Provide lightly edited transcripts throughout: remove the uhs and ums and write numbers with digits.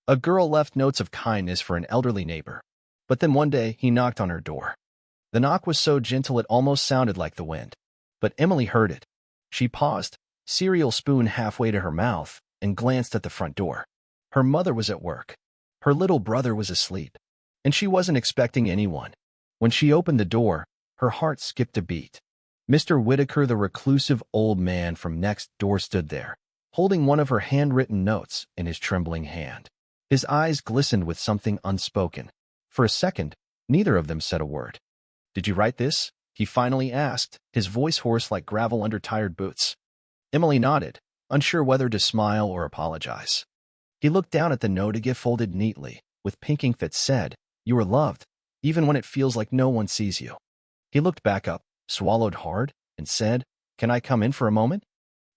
A girl left notes of kindness for an elderly neighbor. But then one day, he knocked on her door. The knock was so gentle it almost sounded like the wind. But Emily heard it. She paused, cereal spoon halfway to her mouth, and glanced at the front door. Her mother was at work. Her little brother was asleep. And she wasn't expecting anyone. When she opened the door, her heart skipped a beat. Mr. Whitaker, the reclusive old man from next door, stood there, holding one of her handwritten notes in his trembling hand. His eyes glistened with something unspoken. For a second, neither of them said a word. "Did you write this?" he finally asked, his voice hoarse like gravel under tired boots. Emily nodded, unsure whether to smile or apologize. He looked down at the note again folded neatly, with pink ink that said, "You are loved, even when it feels like no one sees you." He looked back up, swallowed hard, and said, "Can I come in for a moment?"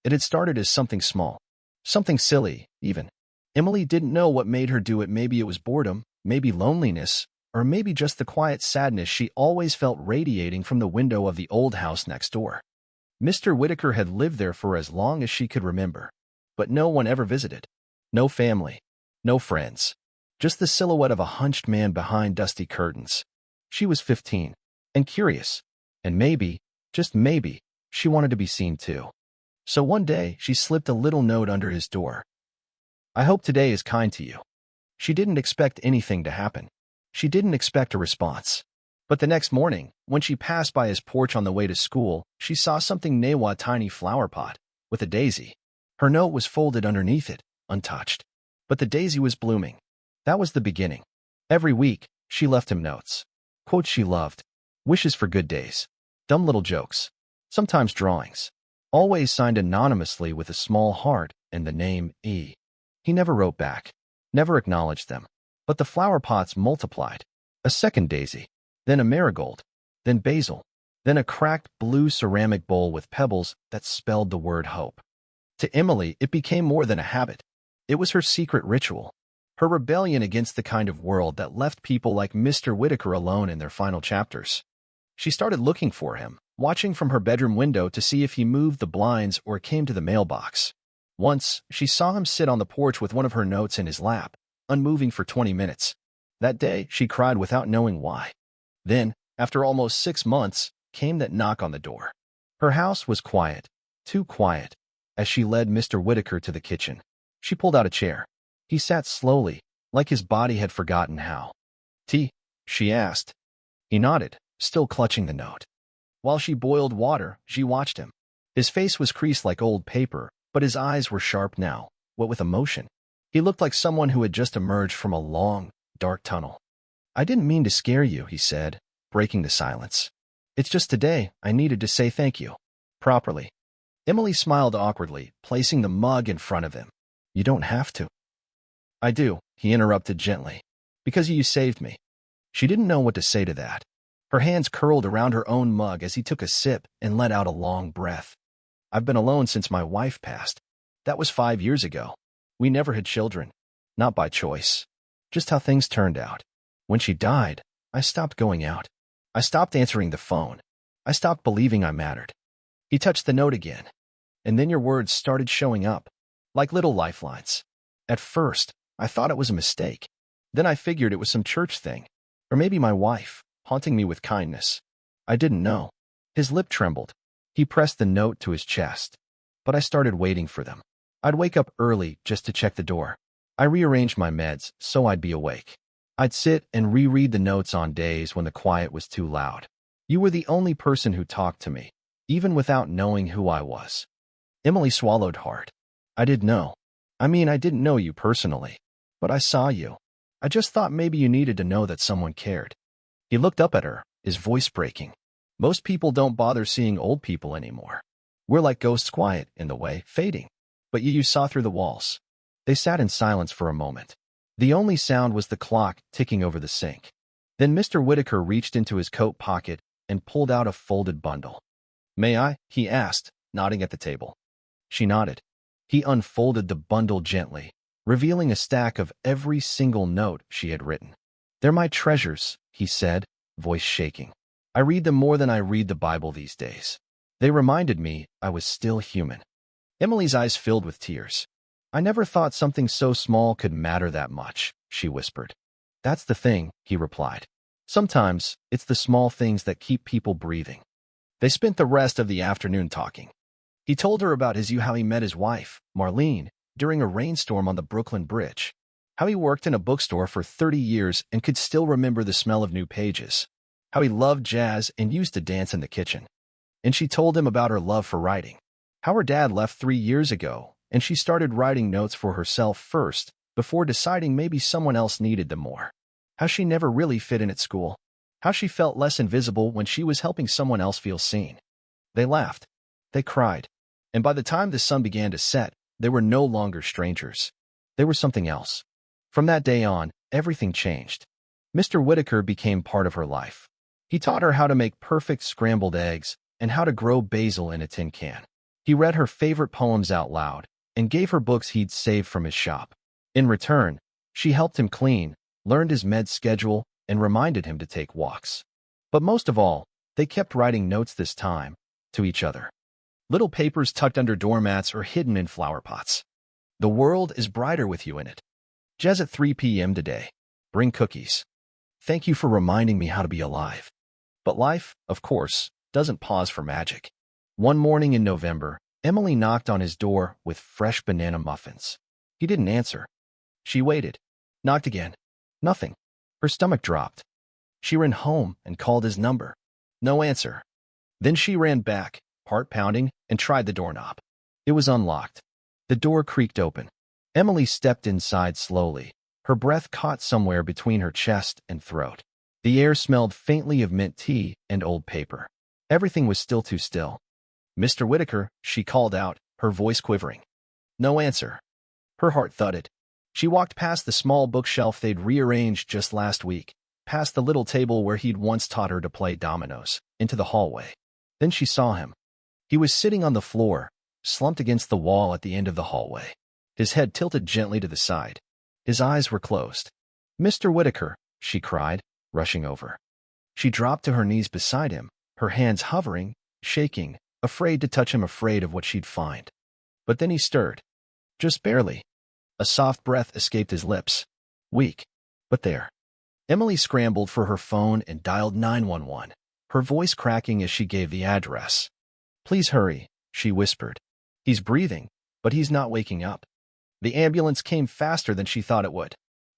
It had started as something small. Something silly, even. Emily didn't know what made her do it. Maybe it was boredom, maybe loneliness, or maybe just the quiet sadness she always felt radiating from the window of the old house next door. Mr. Whitaker had lived there for as long as she could remember, but no one ever visited. No family, no friends, just the silhouette of a hunched man behind dusty curtains. She was 15, and curious, and maybe, just maybe, she wanted to be seen too. So one day, she slipped a little note under his door. "I hope today is kind to you." She didn't expect anything to happen. She didn't expect a response. But the next morning, when she passed by his porch on the way to school, she saw something new, a tiny flower pot, with a daisy. Her note was folded underneath it, untouched. But the daisy was blooming. That was the beginning. Every week, she left him notes. Quotes she loved. Wishes for good days. Dumb little jokes. Sometimes drawings. Always signed anonymously with a small heart and the name E. He never wrote back. Never acknowledged them. But the flower pots multiplied. A second daisy. Then a marigold. Then basil. Then a cracked blue ceramic bowl with pebbles that spelled the word hope. To Emily, it became more than a habit. It was her secret ritual. Her rebellion against the kind of world that left people like Mr. Whitaker alone in their final chapters. She started looking for him, watching from her bedroom window to see if he moved the blinds or came to the mailbox. Once, she saw him sit on the porch with one of her notes in his lap, unmoving for 20 minutes. That day, she cried without knowing why. Then, after almost 6 months, came that knock on the door. Her house was quiet, too quiet. As she led Mr. Whitaker to the kitchen, she pulled out a chair. He sat slowly, like his body had forgotten how. "Tea?" she asked. He nodded, still clutching the note. While she boiled water, she watched him. His face was creased like old paper, but his eyes were sharp now, what with emotion. He looked like someone who had just emerged from a long, dark tunnel. "I didn't mean to scare you," he said, breaking the silence. "It's just today I needed to say thank you. Properly." Emily smiled awkwardly, placing the mug in front of him. "You don't have to." "I do," he interrupted gently. "Because you saved me." She didn't know what to say to that. Her hands curled around her own mug as he took a sip and let out a long breath. "I've been alone since my wife passed. That was 5 years ago. We never had children. Not by choice. Just how things turned out. When she died, I stopped going out. I stopped answering the phone. I stopped believing I mattered." He touched the note again. "And then your words started showing up, like little lifelines. At first, I thought it was a mistake. Then I figured it was some church thing. Or maybe my wife, haunting me with kindness. I didn't know." His lip trembled. He pressed the note to his chest. "But I started waiting for them. I'd wake up early just to check the door. I rearranged my meds so I'd be awake. I'd sit and reread the notes on days when the quiet was too loud. You were the only person who talked to me, even without knowing who I was." Emily swallowed hard. "I didn't know. I mean, I didn't know you personally. But I saw you. I just thought maybe you needed to know that someone cared." He looked up at her, his voice breaking. "Most people don't bother seeing old people anymore. We're like ghosts, quiet in the way, fading. But you saw through the walls." They sat in silence for a moment. The only sound was the clock ticking over the sink. Then Mr. Whitaker reached into his coat pocket and pulled out a folded bundle. "May I?" he asked, nodding at the table. She nodded. He unfolded the bundle gently, revealing a stack of every single note she had written. "They're my treasures," he said, voice shaking. "I read them more than I read the Bible these days. They reminded me I was still human." Emily's eyes filled with tears. I never thought something so small could matter that much, she whispered. That's the thing, he replied. Sometimes, it's the small things that keep people breathing. They spent the rest of the afternoon talking. He told her about how he met his wife, Marlene, during a rainstorm on the Brooklyn Bridge. How he worked in a bookstore for 30 years and could still remember the smell of new pages. How he loved jazz and used to dance in the kitchen. And she told him about her love for writing. How her dad left 3 years ago, and she started writing notes for herself first, before deciding maybe someone else needed them more. How she never really fit in at school. How she felt less invisible when she was helping someone else feel seen. They laughed. They cried. And by the time the sun began to set, they were no longer strangers. They were something else. From that day on, everything changed. Mr. Whitaker became part of her life. He taught her how to make perfect scrambled eggs and how to grow basil in a tin can. He read her favorite poems out loud and gave her books he'd saved from his shop. In return, she helped him clean, learned his med schedule, and reminded him to take walks. But most of all, they kept writing notes this time, to each other. Little papers tucked under doormats or hidden in flower pots. The world is brighter with you in it. Jazz at 3 p.m. today. Bring cookies. Thank you for reminding me how to be alive. But life, of course, doesn't pause for magic. One morning in November, Emily knocked on his door with fresh banana muffins. He didn't answer. She waited. Knocked again. Nothing. Her stomach dropped. She ran home and called his number. No answer. Then she ran back, heart pounding, and tried the doorknob. It was unlocked. The door creaked open. Emily stepped inside slowly. Her breath caught somewhere between her chest and throat. The air smelled faintly of mint tea and old paper. Everything was still too still. Mr. Whitaker, she called out, her voice quivering. No answer. Her heart thudded. She walked past the small bookshelf they'd rearranged just last week, past the little table where he'd once taught her to play dominoes, into the hallway. Then she saw him. He was sitting on the floor, slumped against the wall at the end of the hallway. His head tilted gently to the side. His eyes were closed. Mr. Whitaker, she cried, rushing over. She dropped to her knees beside him, her hands hovering, shaking, afraid to touch him, afraid of what she'd find. But then he stirred. Just barely. A soft breath escaped his lips. Weak, but there. Emily scrambled for her phone and dialed 911, her voice cracking as she gave the address. Please hurry, she whispered. He's breathing, but he's not waking up. The ambulance came faster than she thought it would.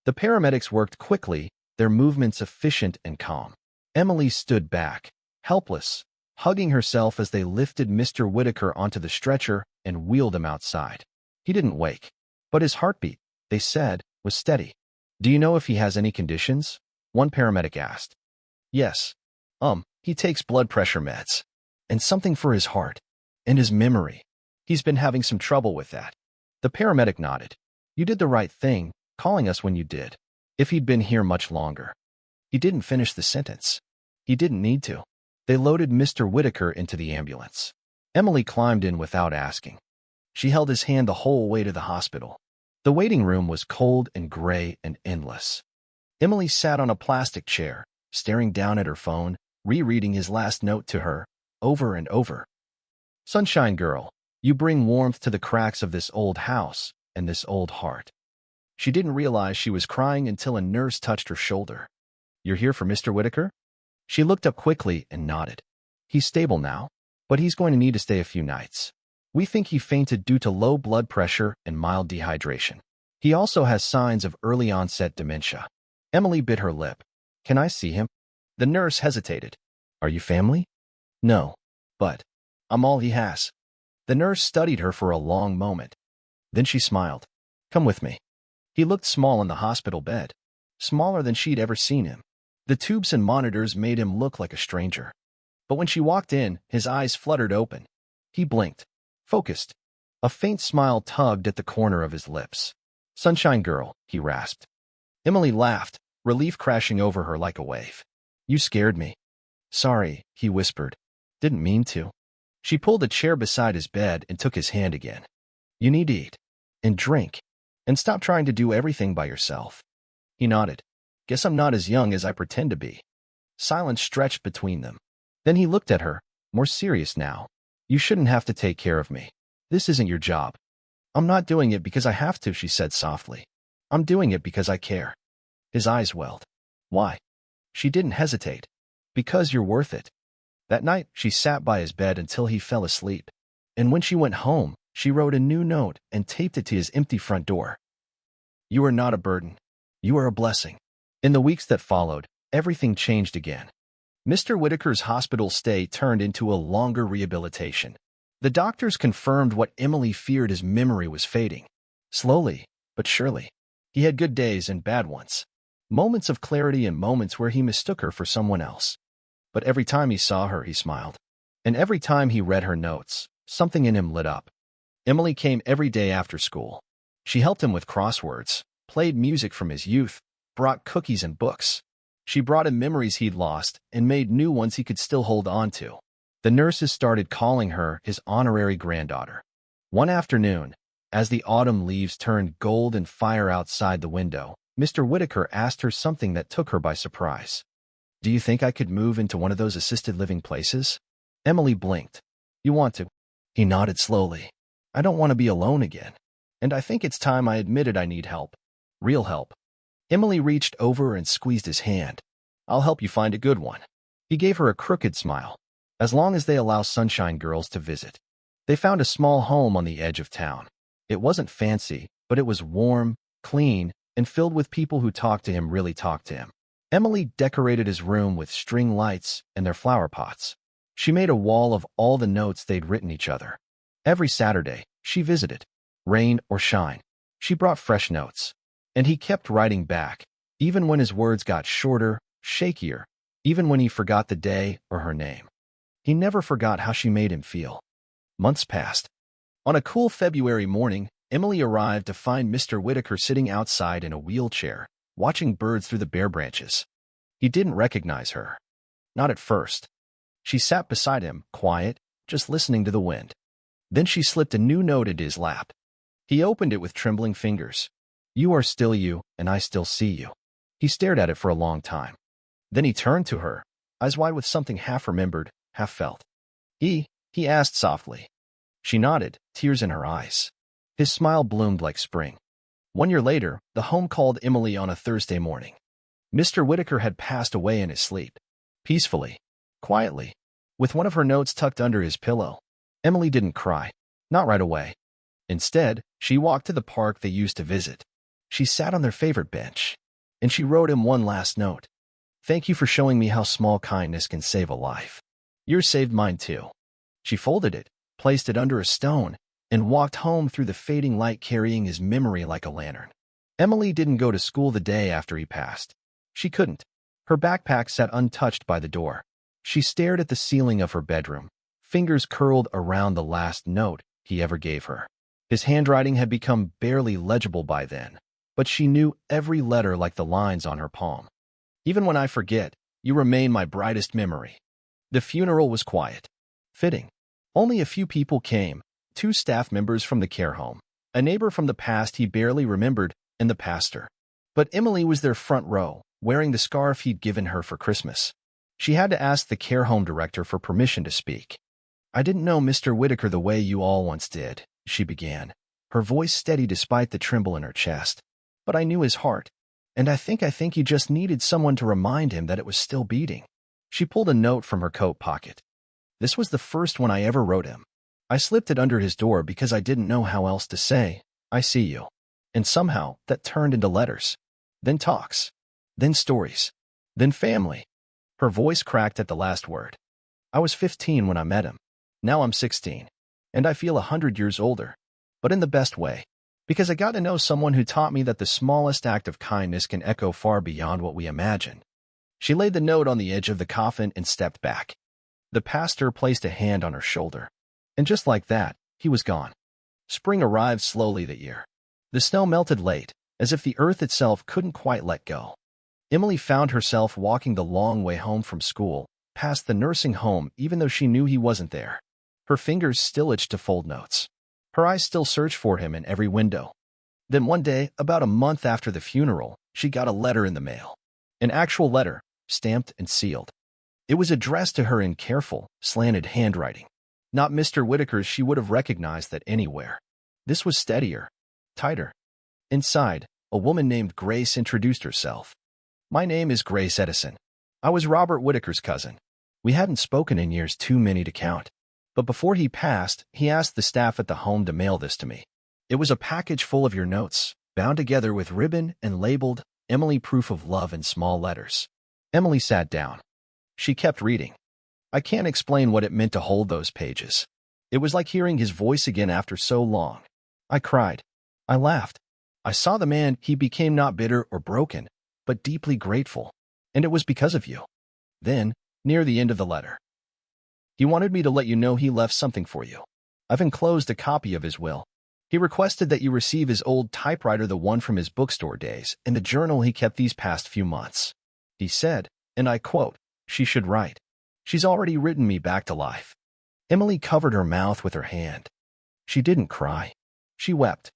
The paramedics worked quickly, their movements efficient and calm. Emily stood back, helpless, hugging herself as they lifted Mr. Whitaker onto the stretcher and wheeled him outside. He didn't wake, but his heartbeat, they said, was steady. Do you know if he has any conditions? One paramedic asked. Yes. He takes blood pressure meds. And something for his heart. And his memory. He's been having some trouble with that. The paramedic nodded. You did the right thing, calling us when you did. If he'd been here much longer. He didn't finish the sentence. He didn't need to. They loaded Mr. Whitaker into the ambulance. Emily climbed in without asking. She held his hand the whole way to the hospital. The waiting room was cold and gray and endless. Emily sat on a plastic chair, staring down at her phone, rereading his last note to her, over and over. Sunshine girl, you bring warmth to the cracks of this old house and this old heart. She didn't realize she was crying until a nurse touched her shoulder. You're here for Mr. Whitaker? She looked up quickly and nodded. He's stable now, but he's going to need to stay a few nights. We think he fainted due to low blood pressure and mild dehydration. He also has signs of early-onset dementia. Emily bit her lip. Can I see him? The nurse hesitated. Are you family? No, but I'm all he has. The nurse studied her for a long moment. Then she smiled. Come with me. He looked small in the hospital bed, smaller than she'd ever seen him. The tubes and monitors made him look like a stranger. But when she walked in, his eyes fluttered open. He blinked, focused. A faint smile tugged at the corner of his lips. Sunshine girl, he rasped. Emily laughed, relief crashing over her like a wave. You scared me. Sorry, he whispered. Didn't mean to. She pulled a chair beside his bed and took his hand again. You need to eat. And drink. And stop trying to do everything by yourself. He nodded. Guess I'm not as young as I pretend to be. Silence stretched between them. Then he looked at her, more serious now. You shouldn't have to take care of me. This isn't your job. I'm not doing it because I have to, she said softly. I'm doing it because I care. His eyes welled. Why? She didn't hesitate. Because you're worth it. That night, she sat by his bed until he fell asleep. And when she went home, she wrote a new note and taped it to his empty front door. You are not a burden. You are a blessing. In the weeks that followed, everything changed again. Mr. Whitaker's hospital stay turned into a longer rehabilitation. The doctors confirmed what Emily feared: his memory was fading. Slowly, but surely. He had good days and bad ones. Moments of clarity and moments where he mistook her for someone else. But every time he saw her, he smiled. And every time he read her notes, something in him lit up. Emily came every day after school. She helped him with crosswords, played music from his youth, brought cookies and books. She brought him memories he'd lost and made new ones he could still hold on to. The nurses started calling her his honorary granddaughter. One afternoon, as the autumn leaves turned gold and fire outside the window, Mr. Whitaker asked her something that took her by surprise. Do you think I could move into one of those assisted living places? Emily blinked. You want to? He nodded slowly. I don't want to be alone again. And I think it's time I admitted I need help. Real help. Emily reached over and squeezed his hand. I'll help you find a good one. He gave her a crooked smile. As long as they allow Sunshine Girls to visit. They found a small home on the edge of town. It wasn't fancy, but it was warm, clean, and filled with people who really talked to him. Emily decorated his room with string lights and their flower pots. She made a wall of all the notes they'd written each other. Every Saturday, she visited. Rain or shine. She brought fresh notes. And he kept writing back, even when his words got shorter, shakier, even when he forgot the day or her name. He never forgot how she made him feel. Months passed. On a cool February morning, Emily arrived to find Mr. Whitaker sitting outside in a wheelchair, watching birds through the bare branches. He didn't recognize her. Not at first. She sat beside him, quiet, just listening to the wind. Then she slipped a new note into his lap. He opened it with trembling fingers. You are still you, and I still see you. He stared at it for a long time. Then he turned to her, eyes wide with something half remembered, half felt. He asked softly. She nodded, tears in her eyes. His smile bloomed like spring. 1 year later, the home called Emily on a Thursday morning. Mr. Whitaker had passed away in his sleep. Peacefully, quietly, with one of her notes tucked under his pillow. Emily didn't cry. Not right away. Instead, she walked to the park they used to visit. She sat on their favorite bench, and she wrote him one last note. Thank you for showing me how small kindness can save a life. Yours saved mine too. She folded it, placed it under a stone, and walked home through the fading light carrying his memory like a lantern. Emily didn't go to school the day after he passed. She couldn't. Her backpack sat untouched by the door. She stared at the ceiling of her bedroom, fingers curled around the last note he ever gave her. His handwriting had become barely legible by then, but she knew every letter like the lines on her palm. Even when I forget, you remain my brightest memory. The funeral was quiet. Fitting. Only a few people came, 2 staff members from the care home, a neighbor from the past he barely remembered, and the pastor. But Emily was their front row, wearing the scarf he'd given her for Christmas. She had to ask the care home director for permission to speak. I didn't know Mr. Whitaker the way you all once did, she began, her voice steady despite the tremble in her chest. But I knew his heart, and I think he just needed someone to remind him that it was still beating. She pulled a note from her coat pocket. This was the first one I ever wrote him. I slipped it under his door because I didn't know how else to say, I see you. And somehow that turned into letters. Then talks. Then stories. Then family. Her voice cracked at the last word. I was 15 when I met him. Now I'm 16. And I feel 100 years older. But in the best way. Because I got to know someone who taught me that the smallest act of kindness can echo far beyond what we imagine. She laid the note on the edge of the coffin and stepped back. The pastor placed a hand on her shoulder. And just like that, he was gone. Spring arrived slowly that year. The snow melted late, as if the earth itself couldn't quite let go. Emily found herself walking the long way home from school, past the nursing home even though she knew he wasn't there. Her fingers still itched to fold notes. Her eyes still searched for him in every window. Then one day, about a month after the funeral, she got a letter in the mail. An actual letter, stamped and sealed. It was addressed to her in careful, slanted handwriting. Not Mr. Whitaker's. She would have recognized that anywhere. This was steadier, tighter. Inside, a woman named Grace introduced herself. "My name is Grace Edison. I was Robert Whitaker's cousin. We hadn't spoken in years too many to count. But before he passed, he asked the staff at the home to mail this to me. It was a package full of your notes, bound together with ribbon and labeled, 'Emily, proof of love,' in small letters." Emily sat down. She kept reading. I can't explain what it meant to hold those pages. It was like hearing his voice again after so long. I cried. I laughed. I saw the man. He became not bitter or broken, but deeply grateful. And it was because of you. Then, near the end of the letter, he wanted me to let you know he left something for you. I've enclosed a copy of his will. He requested that you receive his old typewriter, the one from his bookstore days, and the journal he kept these past few months. He said, and I quote, "She should write. She's already written me back to life." Emily covered her mouth with her hand. She didn't cry. She wept.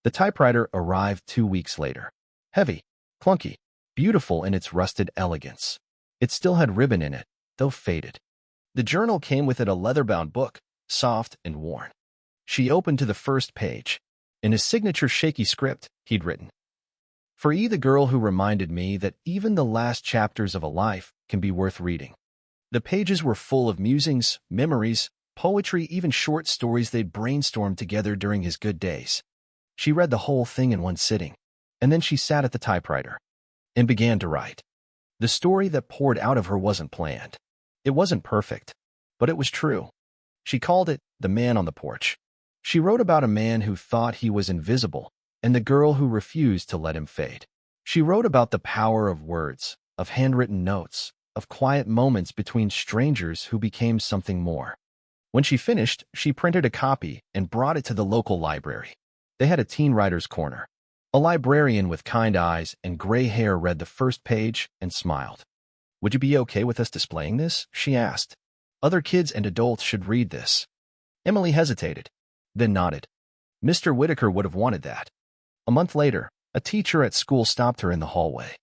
The typewriter arrived 2 weeks later. Heavy, clunky, beautiful in its rusted elegance. It still had ribbon in it, though faded. The journal came with it, a leather-bound book, soft and worn. She opened to the first page. In his signature shaky script, he'd written, "For the girl who reminded me that even the last chapters of a life can be worth reading." The pages were full of musings, memories, poetry, even short stories they'd brainstormed together during his good days. She read the whole thing in one sitting, and then she sat at the typewriter and began to write. The story that poured out of her wasn't planned. It wasn't perfect, but it was true. She called it The Man on the Porch. She wrote about a man who thought he was invisible and the girl who refused to let him fade. She wrote about the power of words, of handwritten notes, of quiet moments between strangers who became something more. When she finished, she printed a copy and brought it to the local library. They had a teen writer's corner. A librarian with kind eyes and gray hair read the first page and smiled. "Would you be okay with us displaying this?" she asked. "Other kids and adults should read this." Emily hesitated, then nodded. Mr. Whitaker would have wanted that. A month later, a teacher at school stopped her in the hallway.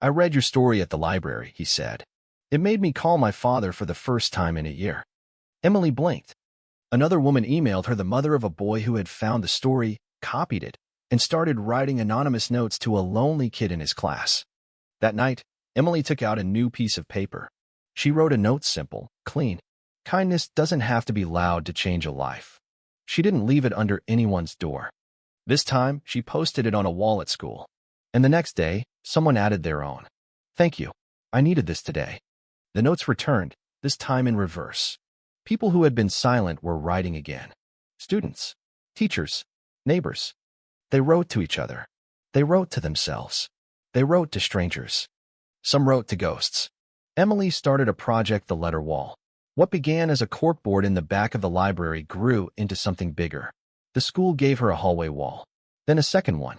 "I read your story at the library," he said. "It made me call my father for the first time in a year." Emily blinked. Another woman emailed her, the mother of a boy who had found the story, copied it, and started writing anonymous notes to a lonely kid in his class. That night, Emily took out a new piece of paper. She wrote a note, simple, clean. Kindness doesn't have to be loud to change a life. She didn't leave it under anyone's door. This time, she posted it on a wall at school. And the next day, someone added their own. "Thank you. I needed this today." The notes returned, this time in reverse. People who had been silent were writing again. Students, teachers, neighbors. They wrote to each other. They wrote to themselves. They wrote to strangers. Some wrote to ghosts. Emily started a project, the letter wall. What began as a corkboard in the back of the library grew into something bigger. The school gave her a hallway wall, then a second one.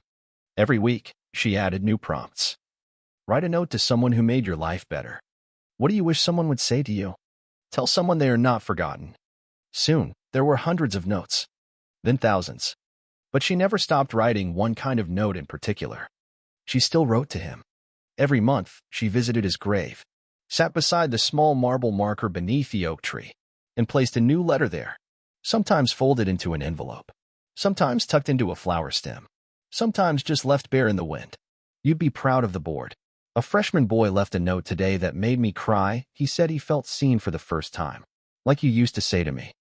Every week, she added new prompts. Write a note to someone who made your life better. What do you wish someone would say to you? Tell someone they are not forgotten. Soon, there were hundreds of notes, then thousands. But she never stopped writing one kind of note in particular. She still wrote to him. Every month, she visited his grave, sat beside the small marble marker beneath the oak tree, and placed a new letter there, sometimes folded into an envelope, sometimes tucked into a flower stem, sometimes just left bare in the wind. "You'd be proud of the board. A freshman boy left a note today that made me cry. He said he felt seen for the first time, like you used to say to me."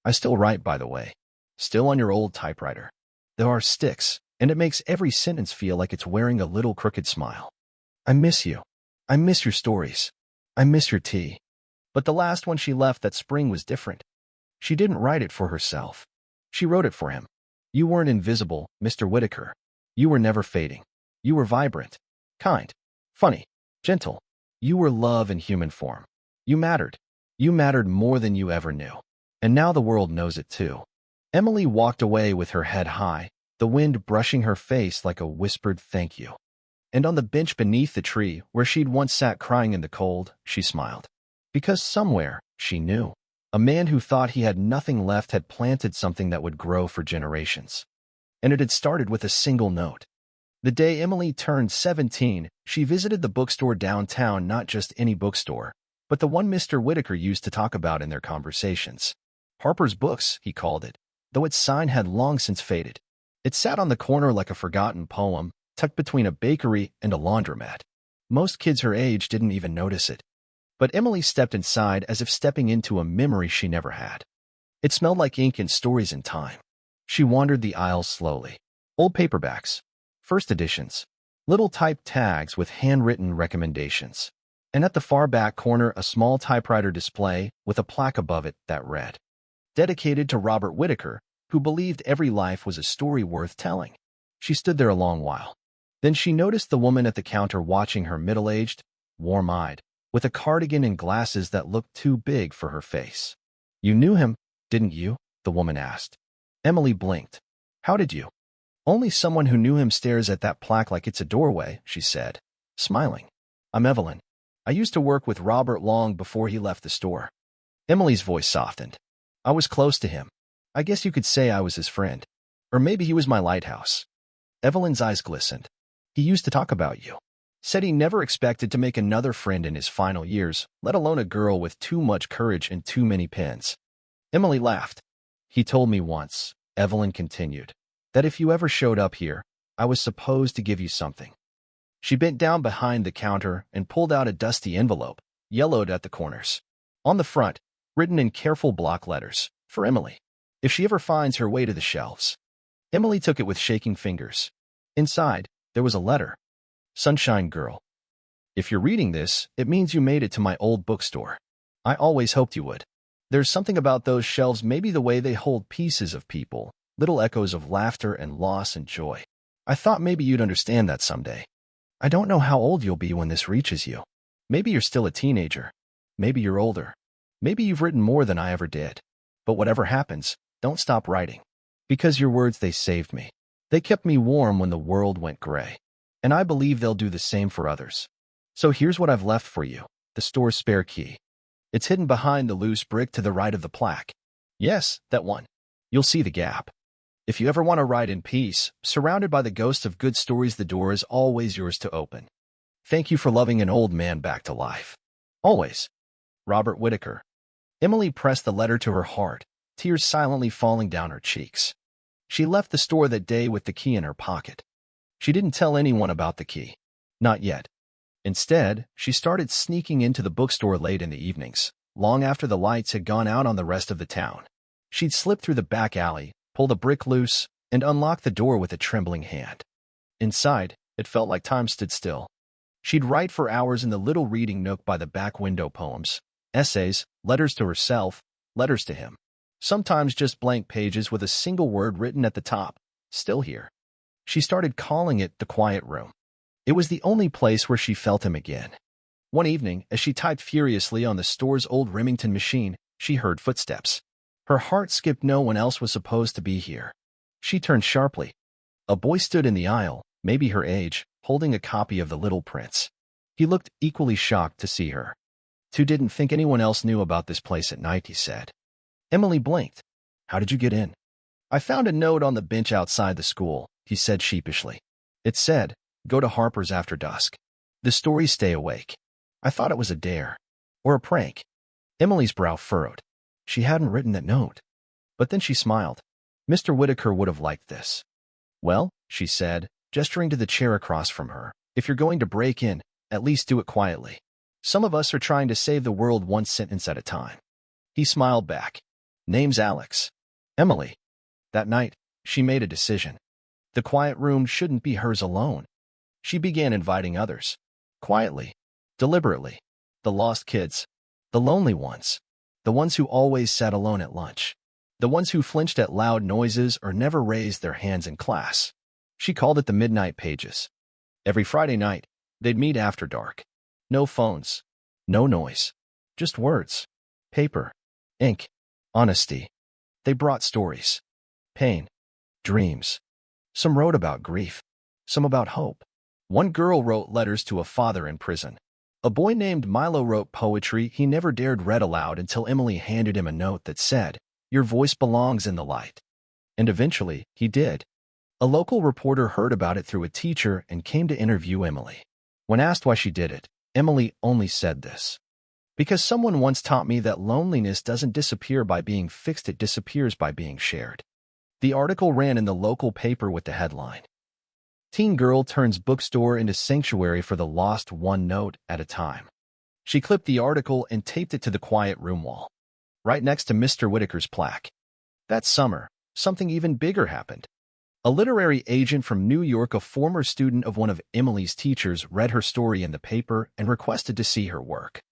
I still write, by the way, still on your old typewriter. There are sticks, and it makes every sentence feel like it's wearing a little crooked smile. I miss you. I miss your stories. I miss your tea. But the last one she left that spring was different. She didn't write it for herself. She wrote it for him. "You weren't invisible, Mr. Whitaker. You were never fading. You were vibrant, kind, funny, gentle. You were love in human form. You mattered. You mattered more than you ever knew. And now the world knows it too." Emily walked away with her head high, the wind brushing her face like a whispered thank you. And on the bench beneath the tree, where she'd once sat crying in the cold, she smiled. Because somewhere, she knew, a man who thought he had nothing left had planted something that would grow for generations. And it had started with a single note. The day Emily turned 17, she visited the bookstore downtown, not just any bookstore, but the one Mr. Whitaker used to talk about in their conversations. Harper's Books, he called it, though its sign had long since faded. It sat on the corner like a forgotten poem, tucked between a bakery and a laundromat. Most kids her age didn't even notice it. But Emily stepped inside as if stepping into a memory she never had. It smelled like ink and stories in time. She wandered the aisles slowly. Old paperbacks, first editions, little typed tags with handwritten recommendations. And at the far back corner, a small typewriter display with a plaque above it that read, "Dedicated to Robert Whitaker, who believed every life was a story worth telling." She stood there a long while. Then she noticed the woman at the counter watching her, middle-aged, warm-eyed, with a cardigan and glasses that looked too big for her face. "You knew him, didn't you?" the woman asked. Emily blinked. "How did you?" "Only someone who knew him stares at that plaque like it's a doorway," she said, smiling. "I'm Evelyn. I used to work with Robert long before he left the store." Emily's voice softened. "I was close to him. I guess you could say I was his friend. Or maybe he was my lighthouse." Evelyn's eyes glistened. "He used to talk about you. Said he never expected to make another friend in his final years, let alone a girl with too much courage and too many pins." Emily laughed. "He told me once," Evelyn continued, "that if you ever showed up here, I was supposed to give you something." She bent down behind the counter and pulled out a dusty envelope, yellowed at the corners. On the front, written in careful block letters, "For Emily, if she ever finds her way to the shelves." Emily took it with shaking fingers. Inside, there was a letter. "Sunshine Girl, if you're reading this, it means you made it to my old bookstore. I always hoped you would. There's something about those shelves, maybe the way they hold pieces of people, little echoes of laughter and loss and joy. I thought maybe you'd understand that someday. I don't know how old you'll be when this reaches you. Maybe you're still a teenager. Maybe you're older. Maybe you've written more than I ever did. But whatever happens, don't stop writing. Because your words, they saved me. They kept me warm when the world went gray. And I believe they'll do the same for others. So here's what I've left for you, the store's spare key. It's hidden behind the loose brick to the right of the plaque. Yes, that one. You'll see the gap. If you ever want to write in peace, surrounded by the ghosts of good stories, the door is always yours to open. Thank you for loving an old man back to life. Always. Robert Whitaker." Emily pressed the letter to her heart, tears silently falling down her cheeks. She left the store that day with the key in her pocket. She didn't tell anyone about the key. Not yet. Instead, she started sneaking into the bookstore late in the evenings, long after the lights had gone out on the rest of the town. She'd slip through the back alley, pull the brick loose, and unlock the door with a trembling hand. Inside, it felt like time stood still. She'd write for hours in the little reading nook by the back window, poems, essays, letters to herself, letters to him. Sometimes just blank pages with a single word written at the top, "Still here." She started calling it the quiet room. It was the only place where she felt him again. One evening, as she typed furiously on the store's old Remington machine, she heard footsteps. Her heart skipped. No one else was supposed to be here. She turned sharply. A boy stood in the aisle, maybe her age, holding a copy of The Little Prince. He looked equally shocked to see her. "Tu didn't think anyone else knew about this place at night," he said. Emily blinked. "How did you get in?" "I found a note on the bench outside the school," he said sheepishly. It said, "Go to Harper's after dusk. The stories stay awake." I thought it was a dare. Or a prank. Emily's brow furrowed. She hadn't written that note. But then she smiled. Mr. Whitaker would have liked this. "Well," she said, gesturing to the chair across from her, "if you're going to break in, at least do it quietly. Some of us are trying to save the world one sentence at a time." He smiled back. "Name's Alex." Emily. That night, she made a decision. The quiet room shouldn't be hers alone. She began inviting others. Quietly. Deliberately. The lost kids. The lonely ones. The ones who always sat alone at lunch. The ones who flinched at loud noises or never raised their hands in class. She called it the Midnight Pages. Every Friday night, they'd meet after dark. No phones. No noise. Just words. Paper. Ink. Honesty. They brought stories. Pain. Dreams. Some wrote about grief. Some about hope. One girl wrote letters to a father in prison. A boy named Milo wrote poetry he never dared read aloud until Emily handed him a note that said, "Your voice belongs in the light." And eventually, he did. A local reporter heard about it through a teacher and came to interview Emily. When asked why she did it, Emily only said this: "Because someone once taught me that loneliness doesn't disappear by being fixed, it disappears by being shared." The article ran in the local paper with the headline, "Teen Girl Turns Bookstore into Sanctuary for the Lost, One Note at a Time." She clipped the article and taped it to the quiet room wall, right next to Mr. Whitaker's plaque. That summer, something even bigger happened. A literary agent from New York, a former student of one of Emily's teachers, read her story in the paper and requested to see her work.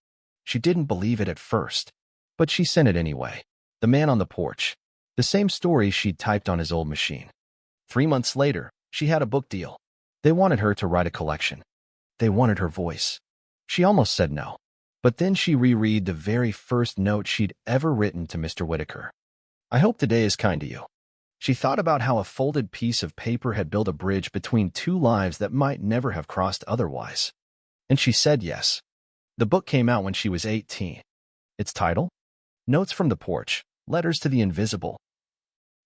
She didn't believe it at first, but she sent it anyway. The Man on the Porch. The same story she'd typed on his old machine. 3 months later, she had a book deal. They wanted her to write a collection. They wanted her voice. She almost said no. But then she reread the very first note she'd ever written to Mr. Whitaker. "I hope today is kind to you." She thought about how a folded piece of paper had built a bridge between two lives that might never have crossed otherwise. And she said yes. The book came out when she was 18. Its title? Notes from the Porch, Letters to the Invisible.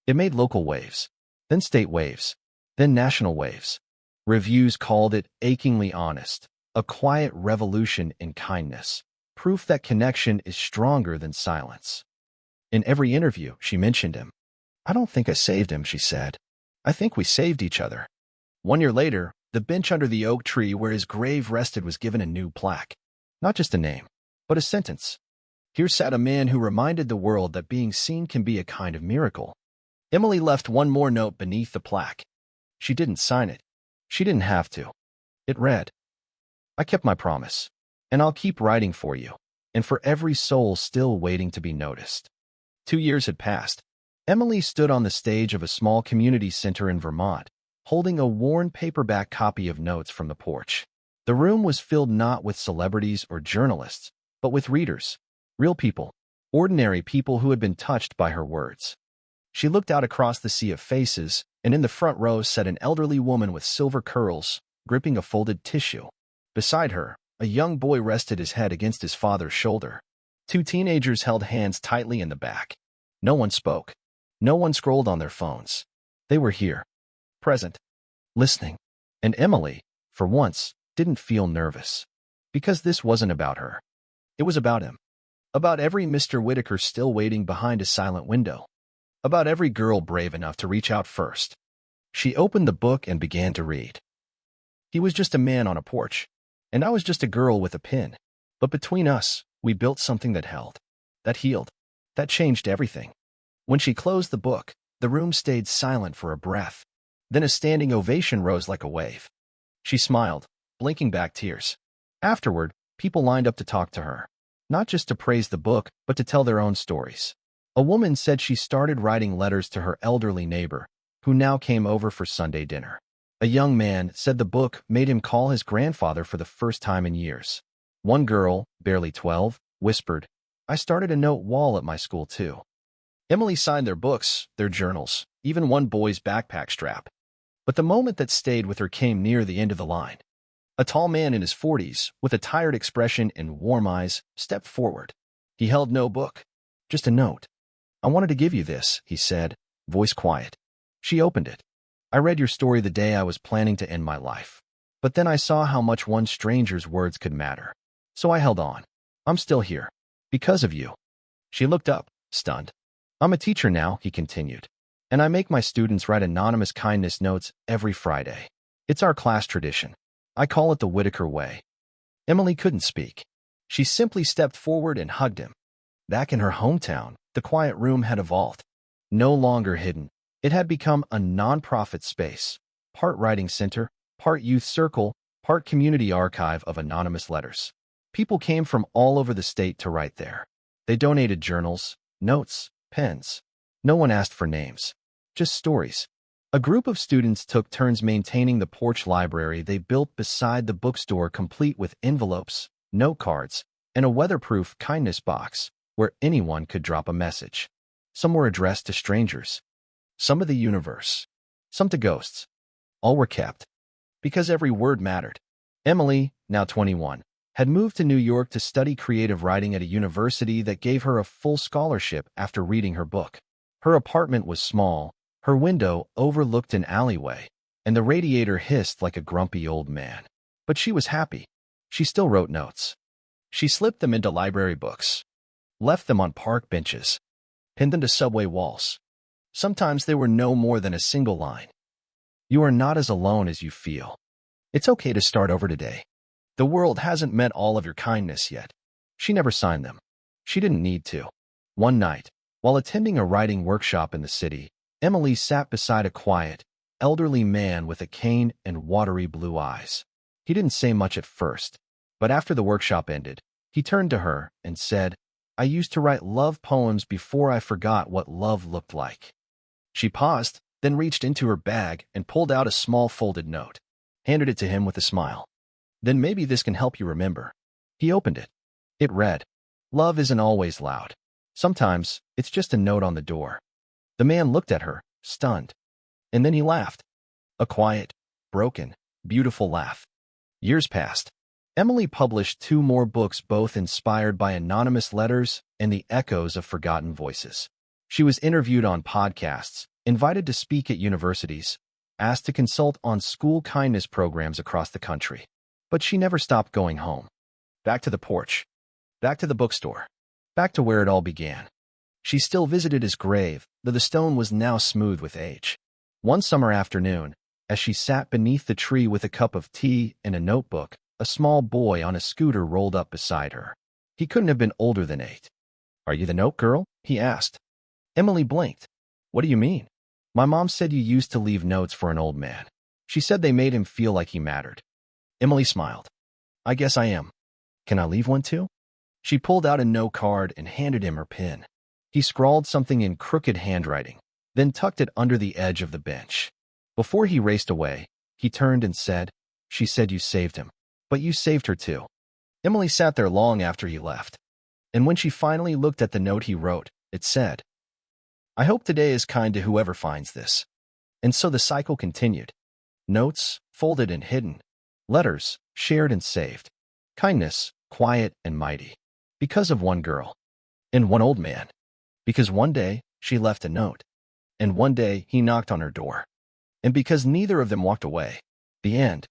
It made local waves, then state waves, then national waves. Reviews called it achingly honest, a quiet revolution in kindness, proof that connection is stronger than silence. In every interview, she mentioned him. "I don't think I saved him," she said. "I think we saved each other." 1 year later, the bench under the oak tree where his grave rested was given a new plaque. Not just a name, but a sentence. Here sat a man who reminded the world that being seen can be a kind of miracle. Emily left one more note beneath the plaque. She didn't sign it. She didn't have to. It read, "I kept my promise, and I'll keep writing for you, and for every soul still waiting to be noticed." 2 years had passed. Emily stood on the stage of a small community center in Vermont, holding a worn paperback copy of Notes from the Porch. The room was filled not with celebrities or journalists, but with readers, real people, ordinary people who had been touched by her words. She looked out across the sea of faces, and in the front row sat an elderly woman with silver curls, gripping a folded tissue. Beside her, a young boy rested his head against his father's shoulder. 2 teenagers held hands tightly in the back. No one spoke. No one scrolled on their phones. They were here, present, listening. And Emily, for once, didn't feel nervous. Because this wasn't about her. It was about him. About every Mr. Whitaker still waiting behind a silent window. About every girl brave enough to reach out first. She opened the book and began to read. He was just a man on a porch, and I was just a girl with a pin. But between us, we built something that held, that healed, that changed everything. When she closed the book, the room stayed silent for a breath. Then a standing ovation rose like a wave. She smiled, blinking back tears. Afterward, people lined up to talk to her, not just to praise the book, but to tell their own stories. A woman said she started writing letters to her elderly neighbor, who now came over for Sunday dinner. A young man said the book made him call his grandfather for the first time in years. One girl, barely 12, whispered, "I started a note wall at my school too." Emily signed their books, their journals, even one boy's backpack strap. But the moment that stayed with her came near the end of the line. A tall man in his 40s, with a tired expression and warm eyes, stepped forward. He held no book, just a note. "I wanted to give you this," he said, voice quiet. She opened it. "I read your story the day I was planning to end my life. But then I saw how much one stranger's words could matter. So I held on. I'm still here. Because of you." She looked up, stunned. "I'm a teacher now," he continued. "And I make my students write anonymous kindness notes every Friday. It's our class tradition. I call it the Whitaker way." Emily couldn't speak. She simply stepped forward and hugged him. Back in her hometown, the quiet room had evolved. No longer hidden, it had become a non-profit space, part writing center, part youth circle, part community archive of anonymous letters. People came from all over the state to write there. They donated journals, notes, pens. No one asked for names, just stories. A group of students took turns maintaining the porch library they built beside the bookstore, complete with envelopes, note cards, and a weatherproof kindness box where anyone could drop a message. Some were addressed to strangers, some to the universe, some to ghosts. All were kept, because every word mattered. Emily, now 21, had moved to New York to study creative writing at a university that gave her a full scholarship after reading her book. Her apartment was small, her window overlooked an alleyway, and the radiator hissed like a grumpy old man. But she was happy. She still wrote notes. She slipped them into library books, left them on park benches, pinned them to subway walls. Sometimes they were no more than a single line. You are not as alone as you feel. It's okay to start over today. The world hasn't met all of your kindness yet. She never signed them. She didn't need to. One night, while attending a writing workshop in the city, Emily sat beside a quiet, elderly man with a cane and watery blue eyes. He didn't say much at first, but after the workshop ended, he turned to her and said, "I used to write love poems before I forgot what love looked like." She paused, then reached into her bag and pulled out a small folded note, handed it to him with a smile. "Then maybe this can help you remember." He opened it. It read, "Love isn't always loud. Sometimes it's just a note on the door." The man looked at her, stunned. And then he laughed. A quiet, broken, beautiful laugh. Years passed. Emily published 2 more books, both inspired by anonymous letters and the echoes of forgotten voices. She was interviewed on podcasts, invited to speak at universities, asked to consult on school kindness programs across the country. But she never stopped going home. Back to the porch. Back to the bookstore. Back to where it all began. She still visited his grave, though the stone was now smooth with age. One summer afternoon, as she sat beneath the tree with a cup of tea and a notebook, a small boy on a scooter rolled up beside her. He couldn't have been older than 8. "Are you the note girl?" he asked. Emily blinked. "What do you mean?" "My mom said you used to leave notes for an old man. She said they made him feel like he mattered." Emily smiled. "I guess I am. Can I leave one too?" She pulled out a note card and handed him her pen. He scrawled something in crooked handwriting, then tucked it under the edge of the bench. Before he raced away, he turned and said, "She said you saved him, but you saved her too." Emily sat there long after he left. And when she finally looked at the note he wrote, it said, "I hope today is kind to whoever finds this." And so the cycle continued. Notes, folded and hidden. Letters, shared and saved. Kindness, quiet and mighty. Because of one girl. And one old man. Because one day, she left a note. And one day, he knocked on her door. And because neither of them walked away. The end.